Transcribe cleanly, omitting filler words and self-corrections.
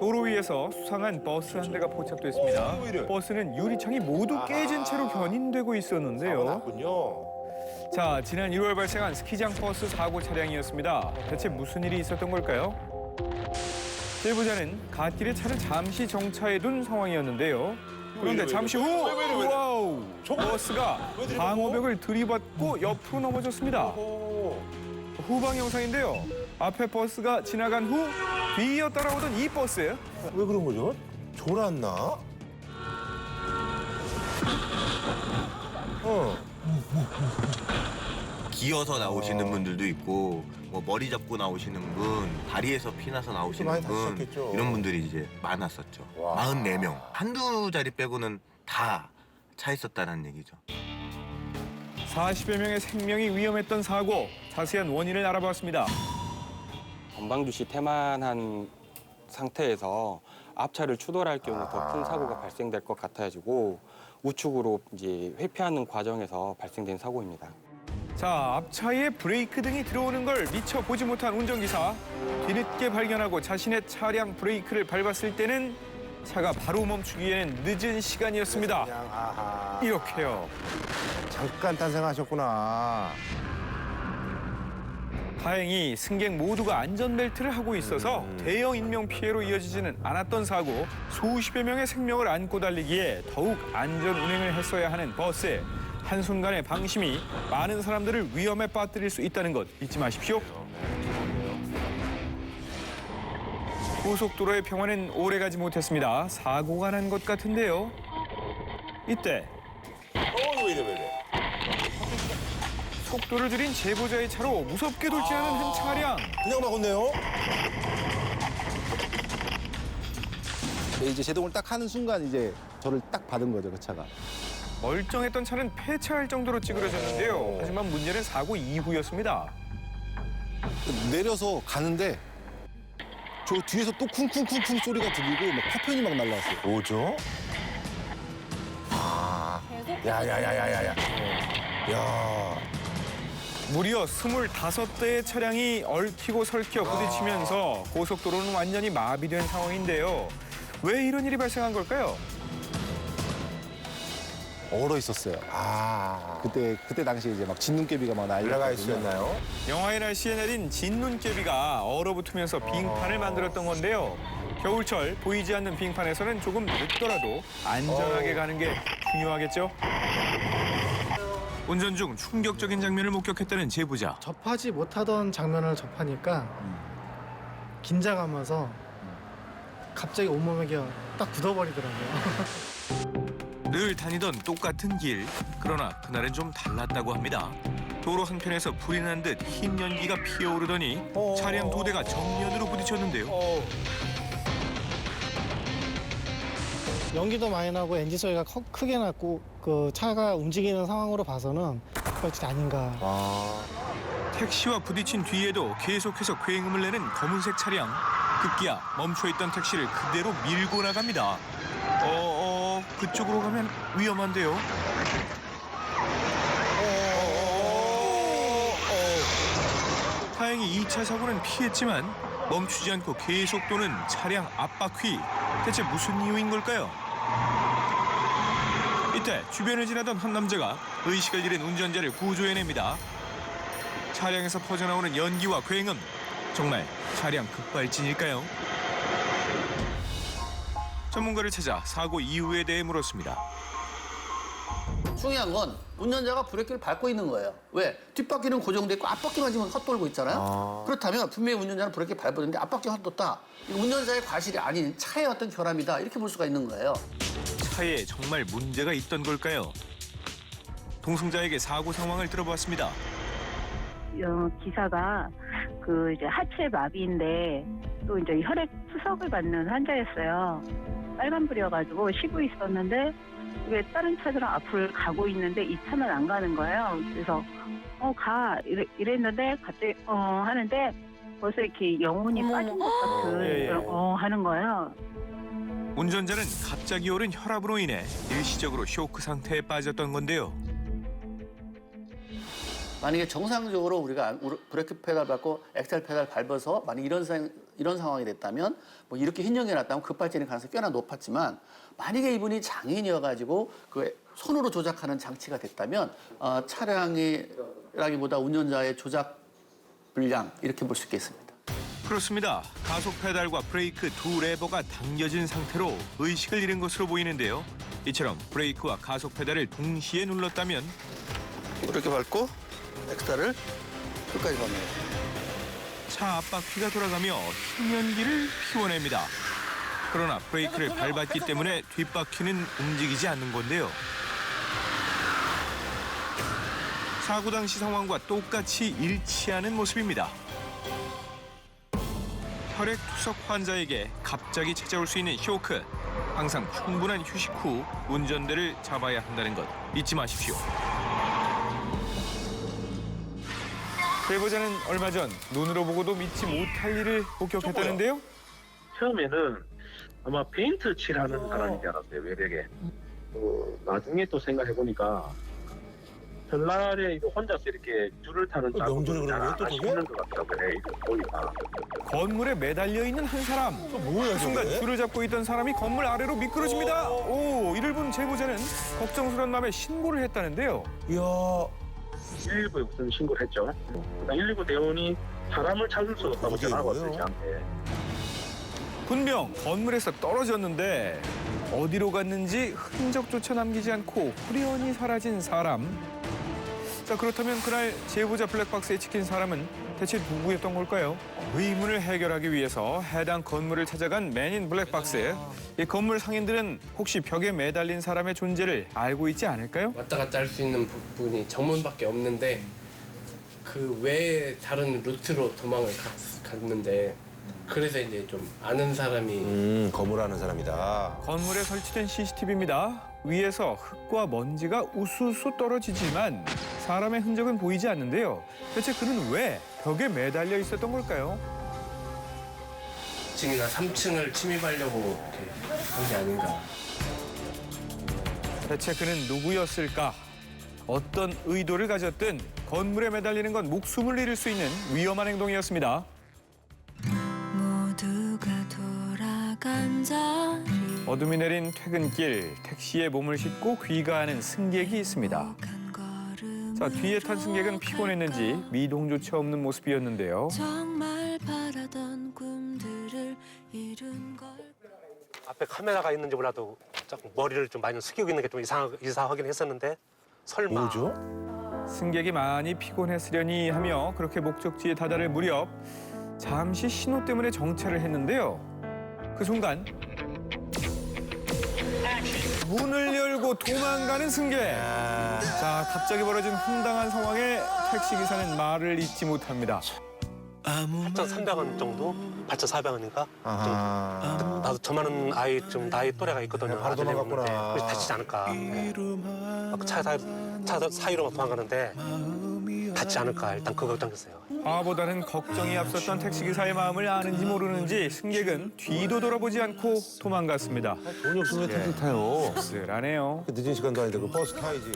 도로 위에서 수상한 버스 한 대가 포착됐습니다. 버스는 유리창이 모두 깨진 채로 견인되고 있었는데요. 났군요. 자, 지난 1월 발생한 스키장 버스 사고 차량이었습니다. 대체 무슨 일이 있었던 걸까요? 제보자는 갓길에 차를 잠시 정차해둔 상황이었는데요. 그런데 잠시 후 와우, 버스가 방호벽을 들이받고 옆으로 넘어졌습니다. 후방 영상인데요. 앞에 버스가 지나간 후 뒤이어 따라오던 이 버스. 왜 그런 거죠? 졸았나? 기어서 나오시는 분들도 있고 뭐 머리 잡고 나오시는 분, 다리에서 피나서 나오시는 많이 분 다치셨겠죠. 이런 분들이 이제 많았었죠. 와. 44명. 한두 자리 빼고는 다 차 있었다는 얘기죠. 40여 명의 생명이 위험했던 사고. 자세한 원인을 알아봤습니다. 건방주시 태만한 상태에서 앞차를 추돌할 경우 더 큰 사고가 발생될 것 같아가지고 우측으로 이제 회피하는 과정에서 발생된 사고입니다. 자, 앞차에 브레이크 등이 들어오는 걸 미처 보지 못한 운전기사. 뒤늦게 발견하고 자신의 차량 브레이크를 밟았을 때는 차가 바로 멈추기에는 늦은 시간이었습니다. 그냥 아하. 이렇게요. 잠깐 탄생하셨구나. 다행히 승객 모두가 안전벨트를 하고 있어서 대형 인명피해로 이어지지는 않았던 사고. 수십여 명의 생명을 안고 달리기에 더욱 안전 운행을 했어야 하는 버스. 한순간의 방심이 많은 사람들을 위험에 빠뜨릴 수 있다는 것 잊지 마십시오. 고속도로의 평화는 오래가지 못했습니다. 사고가 난 것 같은데요. 이때 왜 이래. 속도를 줄인 제보자의 차로 무섭게 돌진하는 한 차량. 그냥 막았네요. 이제 제동을 딱 하는 순간 이제 저를 딱 받은 거죠, 그 차가. 멀쩡했던 차는 폐차할 정도로 찌그러졌는데요. 하지만 문제는 사고 이후였습니다. 내려서 가는데 저 뒤에서 또 쿵쿵쿵쿵 소리가 들리고 막 파편이 막 날라왔어요. 뭐죠? 야야야야야야. 야. 무려 25대의 차량이 얽히고 설켜 부딪히면서 고속도로는 완전히 마비된 상황인데요. 왜 이런 일이 발생한 걸까요? 얼어 있었어요. 그때 당시에 이제 막 진눈깨비가 막 올라가 날라가 있었나요? 영하의 날씨에 내린 진눈깨비가 얼어붙으면서 빙판을 만들었던 건데요. 겨울철 보이지 않는 빙판에서는 조금 늦더라도 안전하게 가는 게 중요하겠죠? 운전 중 충격적인 장면을 목격했다는 제보자. 접하지 못하던 장면을 접하니까 긴장하면서 갑자기 온몸에 그냥 딱 굳어버리더라고요. 늘 다니던 똑같은 길. 그러나 그날은 좀 달랐다고 합니다. 도로 한편에서 불이 난 듯 흰 연기가 피어오르더니 차량 2대가 정면으로 부딪혔는데요. 연기도 많이 나고 엔진 소리가 크게 났고 그 차가 움직이는 상황으로 봐서는 그것이 아닌가. 택시와 부딪힌 뒤에도 계속해서 굉음을 내는 검은색 차량. 급기야 멈춰있던 택시를 그대로 밀고 나갑니다. 그쪽으로 가면 위험한데요. 다행히 2차 사고는 피했지만 멈추지 않고 계속 도는 차량 앞바퀴. 대체 무슨 이유인 걸까요? 이때 주변을 지나던 한 남자가 의식을 잃은 운전자를 구조해냅니다. 차량에서 퍼져나오는 연기와 굉음. 정말 차량 급발진일까요? 전문가를 찾아 사고 이유에 대해 물었습니다. 중요한 건 운전자가 브레이크를 밟고 있는 거예요. 왜? 뒷바퀴는 고정돼 있고 앞바퀴만 지금 헛돌고 있잖아요. 그렇다면 분명히 운전자는 브레이크를 밟았는데 앞바퀴가 헛돌다. 이거 운전자의 과실이 아닌 차의 어떤 결함이다. 이렇게 볼 수가 있는 거예요. 차에 정말 문제가 있던 걸까요? 동승자에게 사고 상황을 들어봤습니다. 기사가 그 이제 하체 마비인데 또 이제 혈액 투석을 받는 환자였어요. 빨간불이어가지고 쉬고 있었는데 왜 다른 차들은 앞을 가고 있는데 이 차는 안 가는 거예요. 그래서 가 이랬는데 갑자기 하는데 벌써 이렇게 영혼이 빠진 것 같은 하는 거예요. 운전자는 갑자기 오른 혈압으로 인해 일시적으로 쇼크 상태에 빠졌던 건데요. 만약에 정상적으로 우리가 브레이크 페달 밟고 엑셀 페달 밟아서 만약 이런 상황이 됐다면 뭐 이렇게 흰연기 났다면 급발진의 가능성이 꽤나 높았지만 만약에 이분이 장애인이어가지고 그 손으로 조작하는 장치가 됐다면 차량이라기보다 운전자의 조작 불량 이렇게 볼 수 있겠습니다. 그렇습니다. 가속 페달과 브레이크 두 레버가 당겨진 상태로 의식을 잃은 것으로 보이는데요. 이처럼 브레이크와 가속 페달을 동시에 눌렀다면 이렇게 밟고 엑셀을 끝까지 밟네요. 차 앞바퀴가 돌아가며 흰연기를 피워냅니다. 그러나 브레이크를 밟았기 때문에 뒷바퀴는 움직이지 않는 건데요. 사고 당시 상황과 똑같이 일치하는 모습입니다. 혈액투석 환자에게 갑자기 찾아올 수 있는 쇼크. 항상 충분한 휴식 후 운전대를 잡아야 한다는 것 잊지 마십시오. 제보자는 얼마 전 눈으로 보고도 믿지 못할 일을 목격했다는데요. 처음에는 아마 페인트 칠하는 사람인 줄 알았어요, 외벽에. 나중에 또 생각해보니까 전날에 혼자서 이렇게 줄을 타는 작업을 잘안 하시는 것 같더라고요, 이거 보니까. 건물에 매달려 있는 한 사람. 그 순간 줄을 잡고 있던 사람이 건물 아래로 미끄러집니다. 오, 이를 본 제보자는 걱정스러운 마음에 신고를 했다는데요. 이야. 119에 우선 신고를 했죠. 119 대원이 사람을 찾을 수 없다고 전화가 왔어요, 저한테. 분명 건물에서 떨어졌는데 어디로 갔는지 흔적조차 남기지 않고 후련히 사라진 사람. 자, 그렇다면 그날 제보자 블랙박스에 찍힌 사람은 대체 누구였던 걸까요? 의문을 해결하기 위해서 해당 건물을 찾아간 맨인 블랙박스. 이 건물 상인들은 혹시 벽에 매달린 사람의 존재를 알고 있지 않을까요? 왔다 갔다 할 수 있는 부분이 정문밖에 없는데 그 외에 다른 루트로 도망을 갔는데 그래서 이제 좀 아는 사람이 거물하는 사람이다. 건물에 설치된 CCTV입니다. 위에서 흙과 먼지가 우수수 떨어지지만 사람의 흔적은 보이지 않는데요. 대체 그는 왜 벽에 매달려 있었던 걸까요? 2층이나 3층을 침입하려고 이렇게 한 게 아닌가. 대체 그는 누구였을까? 어떤 의도를 가졌든 건물에 매달리는 건 목숨을 잃을 수 있는 위험한 행동이었습니다. 모두가 돌아간 자리 어둠이 내린 퇴근길, 택시에 몸을 싣고 귀가하는 승객이 있습니다. 자, 뒤에 탄 승객은 피곤했는지 미동조차 없는 모습이었는데요. 정말 바라던 꿈들을 이룬 걸 앞에 카메라가 있는지 몰라도 조금 머리를 좀 많이 숙이고 있는 게 좀 이상하긴 했었는데 설마. 뭐죠? 승객이 많이 피곤했으려니 하며 그렇게 목적지에 다다를 무렵 잠시 신호 때문에 정차를 했는데요. 그 순간 문을 열고 도망가는 승객. 자, 갑자기 벌어진 황당한 상황에 택시기사는 말을 잇지 못합니다. 8,300원 정도? 8,400원인가? 나도 저만한 아이 좀 나이 또래가 있거든요. 바로 도망갔구나. 그래서 다치지 않을까. 차 사이로 도망가는데 다치지 않을까. 일단 그 걱정했어요. 아보다는 걱정이 앞섰던 택시기사의 마음을 아는지 모르는지 승객은 뒤도 돌아보지 않고 도망갔습니다. 돈이 없으면 왜 택시 타요? 씁쓸하네요. 늦은 시간도 아닌데 그 버스 타야지.